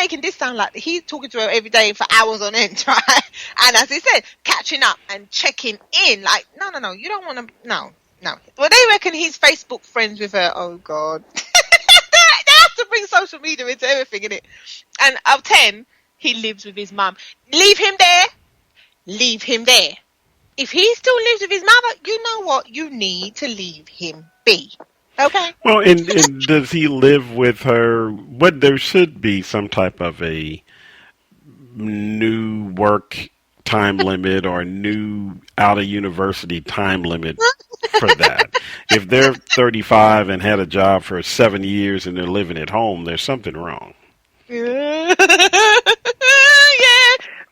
making this sound like he's talking to her every day for hours on end, right? And as he said, catching up and checking in. Like, no, you don't want to, no. Well, they reckon he's Facebook friends with her. Oh, God. They have to bring social media into everything, innit? And of 10, he lives with his mum. Leave him there. If he still lives with his mother, you know what? You need to leave him be. Okay? Well, and does he live with her? What, there should be some type of a new work time limit or new out of university time limit for that. If they're 35 and had a job for 7 years and they're living at home, there's something wrong. Yeah,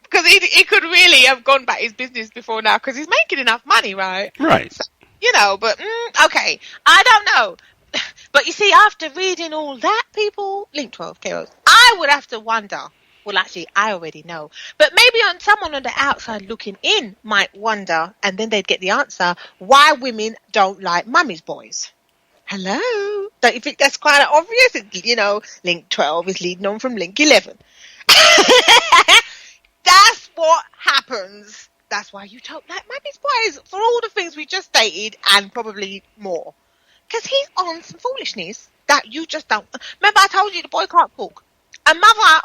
because he could really have gone back his business before now because he's making enough money, right? Right. So, but okay, I don't know. But you see, after reading all that, people, Link 12, Keros, I would have to wonder. Well, actually, I already know. But maybe someone on the outside looking in might wonder, and then they'd get the answer, why women don't like mummy's boys. Hello? Don't you think that's quite obvious? Link 12 is leading on from Link 11. That's what happens. That's why you don't like mummy's boys, for all the things we just stated, and probably more. Because he's on some foolishness that you just don't. Remember, I told you the boy can't cook. A mother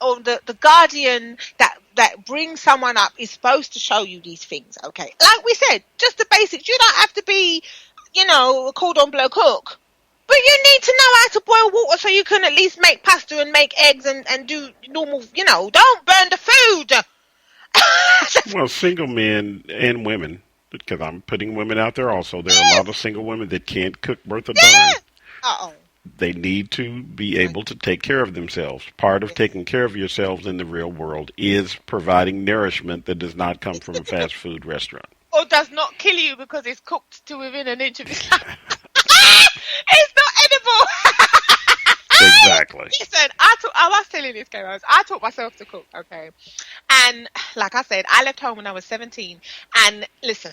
or the guardian that brings someone up is supposed to show you these things, okay? Like we said, just the basics. You don't have to be, a cordon bleu cook. But you need to know how to boil water so you can at least make pasta and make eggs and do normal, don't burn the food. Well, single men and women, because I'm putting women out there also. There are a lot of single women that can't cook worth a darn. Uh-oh. They need to be able to take care of themselves. Part of taking care of yourselves in the real world is providing nourishment that does not come from a fast food restaurant. Or does not kill you because it's cooked to within an inch of his life. It's not edible. Exactly. Listen, I was telling this, Kairos, I taught myself to cook, okay? And like I said, I left home when I was 17. And listen,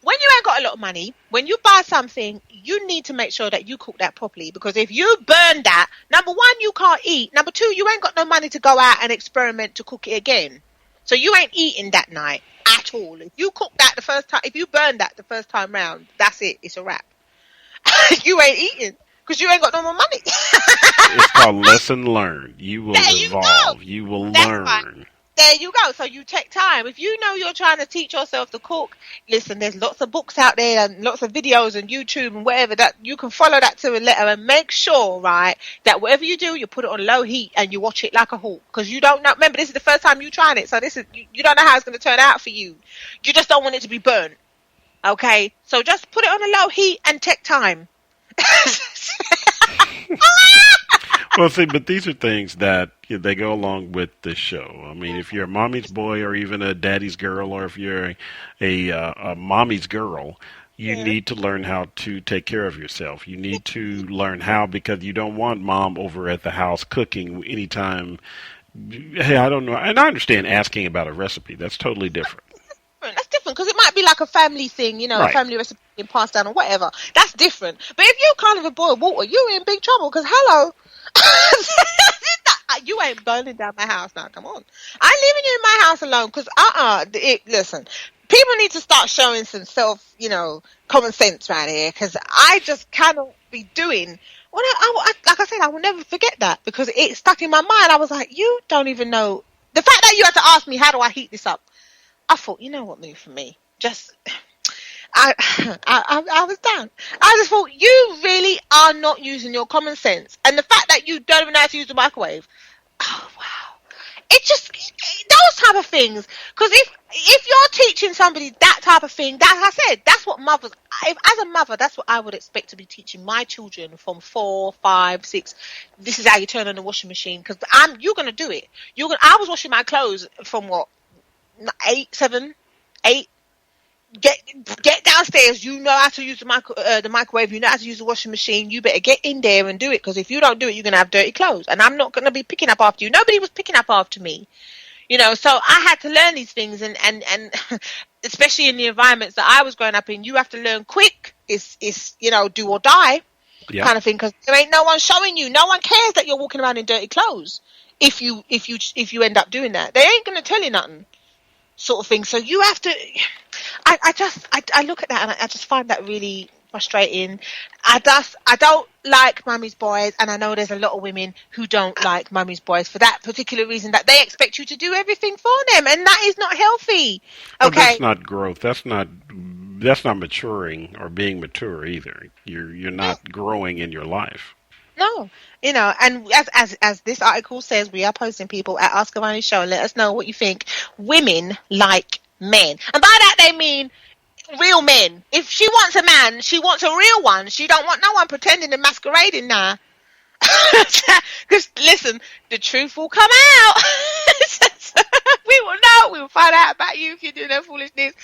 when you ain't got a lot of money, when you buy something, you need to make sure that you cook that properly. Because if you burn that, number one, you can't eat. Number two, you ain't got no money to go out and experiment to cook it again. So you ain't eating that night at all. If you cook that the first time, if you burn that the first time round, that's it. It's a wrap. You ain't eating because you ain't got no more money. It's called lesson learned. You will evolve. You will learn. Right. There you go. So you take time. If you know you're trying to teach yourself to cook, listen, there's lots of books out there and lots of videos and YouTube and whatever that you can follow that to a letter and make sure, right, that whatever you do, you put it on low heat and you watch it like a hawk because you don't know. Remember, this is the first time you're trying it. So this is, you don't know how it's going to turn out for you. You just don't want it to be burnt. Okay. So just put it on a low heat and take time. Well, see, but these are things that they go along with the show. I mean, if you're a mommy's boy or even a daddy's girl, or if you're a mommy's girl, you need to learn how to take care of yourself. You need to learn how, because you don't want mom over at the house cooking anytime. Hey, I don't know. And I understand asking about a recipe. That's totally different. That's different because it might be like a family thing, right. A family recipe being passed down or whatever. That's different. But if you can't even boil water, you're in big trouble because, hello, you ain't burning down my house now. Come on. I'm leaving you in my house alone because, listen, people need to start showing some common sense right here because I just cannot be doing. Well, like I said, I will never forget that because it stuck in my mind. I was like, you don't even know. The fact that you had to ask me, how do I heat this up? I thought, you know what, move for me. I was done. I just thought, you really are not using your common sense. And the fact that you don't even know how to use the microwave. Oh, wow. Those type of things. Because if you're teaching somebody that type of thing, that I said, that's what mothers, as a mother, that's what I would expect to be teaching my children from 4, 5, 6. This is how you turn on the washing machine. Because you're going to do it. I was washing my clothes from what? 8, 7, 8. Get downstairs. You know how to use the microwave. You know how to use the washing machine. You better get in there and do it because if you don't do it, you're gonna have dirty clothes. And I'm not gonna be picking up after you. Nobody was picking up after me, So I had to learn these things, and especially in the environments that I was growing up in, you have to learn quick. It's do or die. Yeah. kind of thing, because there ain't no one showing you. No one cares that you're walking around in dirty clothes. If you if you end up doing that, they ain't gonna tell you nothing, sort of thing. So you have to. I look at that and I just find that really frustrating. I don't like mummy's boys, and I know there's a lot of women who don't like mummy's boys for that particular reason, that they expect you to do everything for them, and that is not healthy. Well, that's Okay. not growth. That's not maturing or being mature either. You're Yeah. not growing in your life. No, and as this article says, we are posting people at ask-avani-show and let us know what you think. Women like men, and by that they mean real men. If she wants a man, she wants a real one. She don't want no one pretending and masquerading now. Because listen, the truth will come out. We will know. We will find out about you if you're doing that foolishness.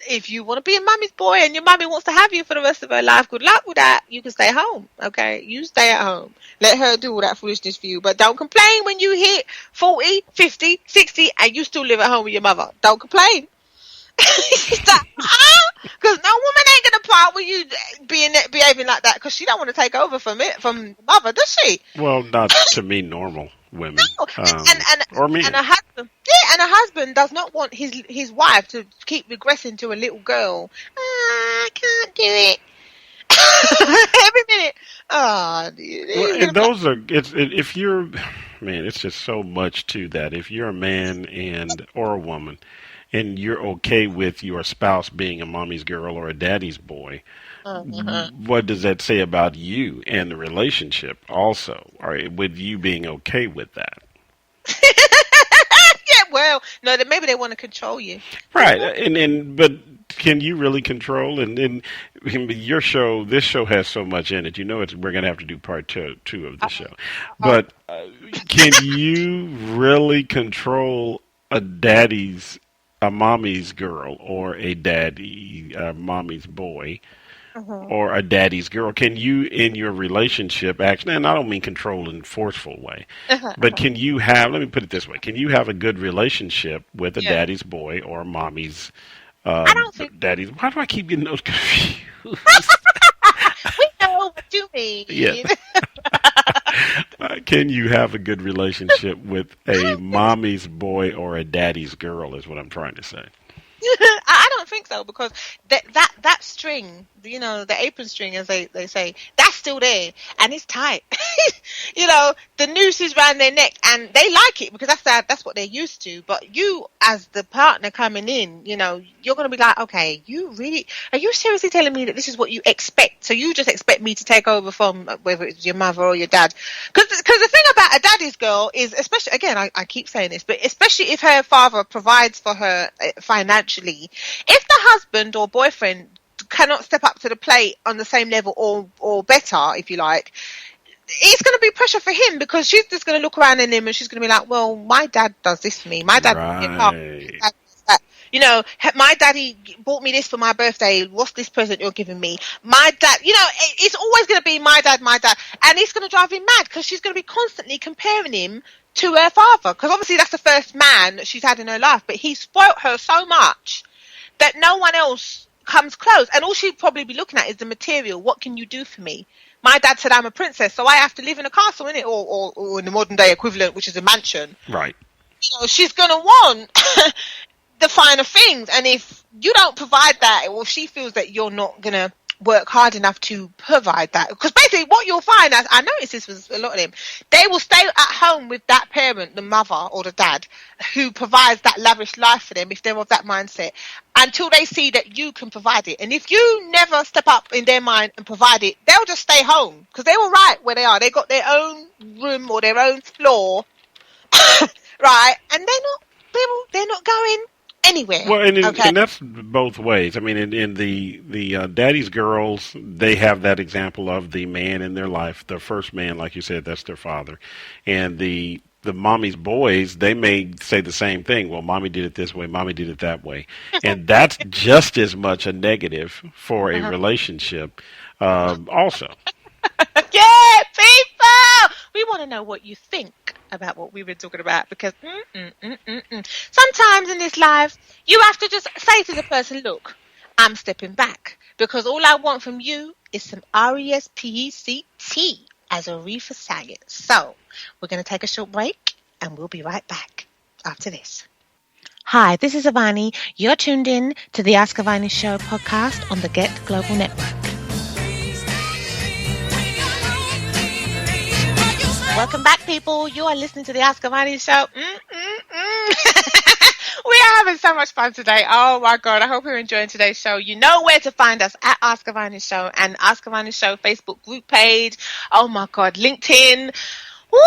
If you want to be a mummy's boy and your mummy wants to have you for the rest of her life, good luck with that. You can stay home, okay? You stay at home. Let her do all that foolishness for you. But don't complain when you hit 40, 50, 60 and you still live at home with your mother. Don't complain. Because no woman ain't gonna part with you behaving like that, because she don't want to take over from mother, does she? Well, not to me, normal women, No. or men. And a husband, yeah, and a husband does not want his wife to keep regressing to a little girl. I can't do it. Every minute. Oh, Well, and those are if you're man, it's just so much to that. If you're a man or a woman, and you're okay with your spouse being a mommy's girl or a daddy's boy, what does that say about you and the relationship also? Or with you being okay with that? Yeah, well, no, maybe they want to control you. Right. But can you really control? And your show, this show has so much in it. We're going to have to do part two of the show. But can you really control a mommy's girl or a mommy's boy or a daddy's girl? Can you, in your relationship, actually, and I don't mean control in a forceful way, but can you let me put it this way, can you have a good relationship with a daddy's boy or a mommy's I don't think daddy's? Why do I keep getting those confused? we know what you mean. Yeah. Can you have a good relationship with a mommy's boy or a daddy's girl is what I'm trying to say. I don't think so, because that string, the apron string, as they say, that's still there and it's tight. The noose is around their neck and they like it because that's what they're used to. But you, as the partner coming in, you're going to be like, okay, are you seriously telling me that this is what you expect? So you just expect me to take over from whether it's your mother or your dad? Because the thing about a daddy's girl is, especially, again, I keep saying this, but especially if her father provides for her financially, if the husband or boyfriend cannot step up to the plate on the same level or better, if you like, it's going to be pressure for him, because she's just going to look around at him and she's going to be like, well, my dad does this for me. My dad, right. My daddy bought me this for my birthday. What's this present you're giving me? My dad, it's always going to be my dad. And it's going to drive him mad, because she's going to be constantly comparing him to her father, because obviously that's the first man that she's had in her life, but he spoilt her so much that no one else comes close. And all she'd probably be looking at is the material. What can you do for me? My dad said I'm a princess, so I have to live in a castle, innit? Or in the modern day equivalent, which is a mansion. Right. She's going to want the finer things. And if you don't provide that, or if she feels that you're not going to work hard enough to provide that, because basically what you'll find, as I noticed this with a lot of them, they will stay at home with that parent, the mother or the dad, who provides that lavish life for them, if they're of that mindset, until they see that you can provide it. And if you never step up in their mind and provide it, they'll just stay home, because they were right where they are. They got their own room or their own floor, right? And they're not going anywhere. Well, and that's both ways. I mean, in the daddy's girls, they have that example of the man in their life, the first man, like you said, that's their father. And the mommy's boys, they may say the same thing. Well, mommy did it this way, mommy did it that way. And that's just as much a negative for a relationship also. Yeah, people! We want to know what you think about what we've been talking about, because sometimes in this life, you have to just say to the person, look, I'm stepping back because all I want from you is some RESPECT as a reefer science. So we're going to take a short break and we'll be right back after this. Hi, this is Avani. You're tuned in to the Ask-Avani-Show podcast on the Get Global Network. Welcome back, people. You are listening to the Ask-Avani-Show. We are having so much fun today. Oh, my God. I hope you're enjoying today's show. You know where to find us at Ask-Avani-Show and Ask-Avani-Show Facebook group page. Oh, my God. LinkedIn. Woo!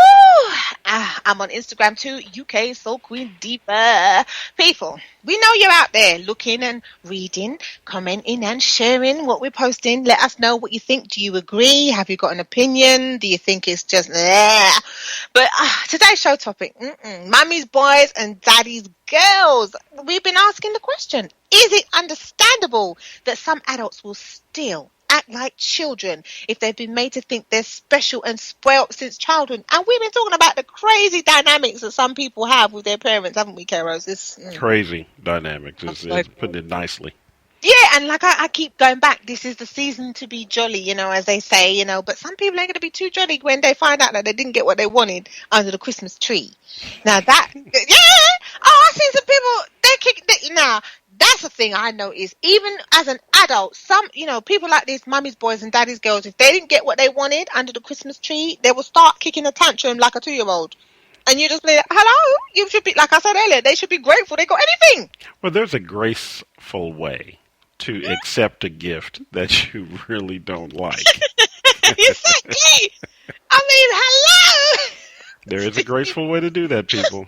I'm on Instagram too, UK Soul Queen Diva. People, we know you're out there looking and reading, commenting and sharing what we're posting. Let us know what you think. Do you agree? Have you got an opinion? Do you think it's just But today's show topic, mummies, boys and daddies, girls. We've been asking the question, is it understandable that some adults will still act like children if they've been made to think they're special and spoilt since childhood? And we've been talking about the crazy dynamics that some people have with their parents, haven't we, Keros? Crazy dynamics is putting it nicely. Yeah, and like I keep going back, this is the season to be jolly, as they say, but some people ain't going to be too jolly when they find out that they didn't get what they wanted under the Christmas tree. Now that, I've seen some people, now, that's the thing I noticed. Even as an adult, some, people like these mummies, boys and daddies, girls, if they didn't get what they wanted under the Christmas tree, they will start kicking a tantrum like a 2-year-old. And you just be like, hello? You should be, like I said earlier, they should be grateful they got anything. Well, there's a graceful way to accept a gift that you really don't like. Exactly. Hello? There is a graceful way to do that, people.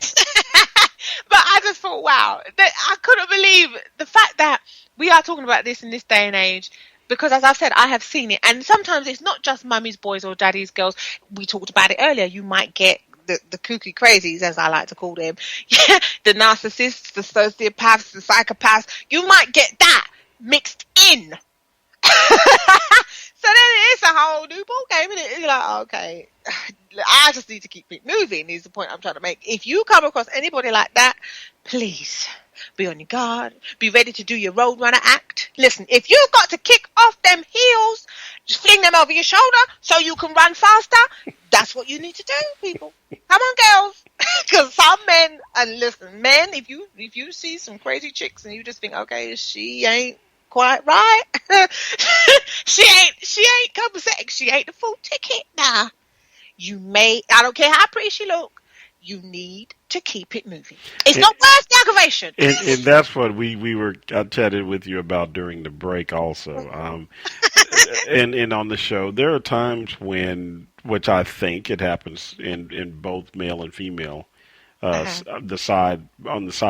But I just thought, wow, I couldn't believe the fact that we are talking about this in this day and age. Because as I've said, I have seen it. And sometimes it's not just mummies, boys or daddies, girls. We talked about it earlier. You might get the kooky crazies, as I like to call them. Yeah, the narcissists, the sociopaths, the psychopaths. You might get that mixed in. So then it's a whole new ball game, and it's like, okay, I just need to keep it moving is the point I'm trying to make. If you come across anybody like that, please be on your guard. Be ready to do your roadrunner act. Listen, if you've got to kick off them heels, just fling them over your shoulder so you can run faster, that's what you need to do, people. Come on, girls. Because some men, and listen, men, if you see some crazy chicks and you just think, okay, she ain't quite right. she ain't copacetic. She ain't the full ticket. Nah. I don't care how pretty she look, you need to keep it moving. It's not worth the aggravation. And that's what I chatted with you about during the break also. And on the show, there are times which I think it happens in both male and female, on the side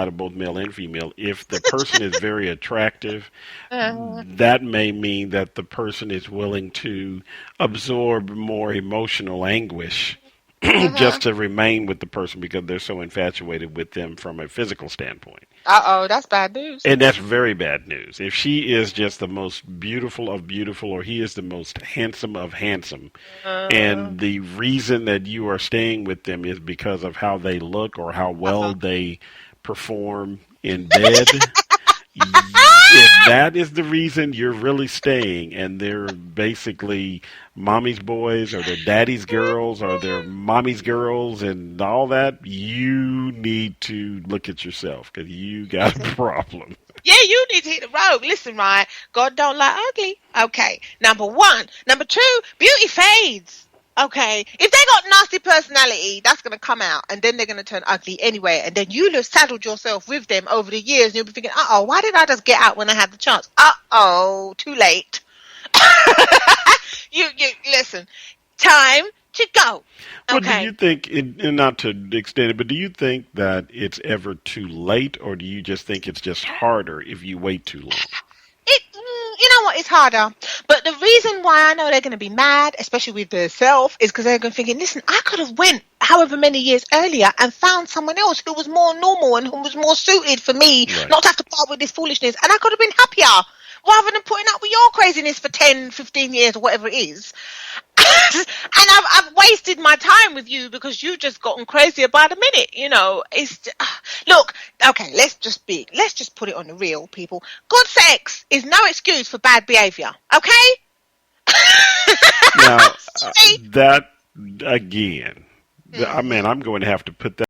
of both male and female. If the person is very attractive, that may mean that the person is willing to absorb more emotional anguish just to remain with the person because they're so infatuated with them from a physical standpoint. That's bad news. And that's very bad news. If she is just the most beautiful of beautiful, or he is the most handsome of handsome, and the reason that you are staying with them is because of how they look or how well they perform in bed, if that is the reason you're really staying, and they're basically mommy's boys or their daddy's girls or their mommy's girls and all that, you need to look at yourself because you got a problem. Yeah, you need to hit the road. Listen, right? God don't like ugly. Okay, number one. Number two, beauty fades. Okay, if they got nasty personality, that's going to come out, and then they're going to turn ugly anyway, and then you'll have saddled yourself with them over the years, and you'll be thinking, why did I just get out when I had the chance? Too late. You listen, time to go. Okay. Well, do you think, and not to extend it, but do you think that it's ever too late, or do you just think it's just harder if you wait too long? You know what, it's harder. But the reason why I know they're going to be mad, especially with themselves, is because they're going to thinking, listen, I could have went however many years earlier and found someone else who was more normal and who was more suited for me, not to have to part with this foolishness, and I could have been happier rather than putting up with your craziness for 10, 15 years or whatever it is. And I've wasted my time with you because you've just gotten crazy about a minute. Look, okay, let's just put it on the real, people. Good sex is no excuse for bad behavior. Okay? Now, that again, I mean, I'm going to have to put that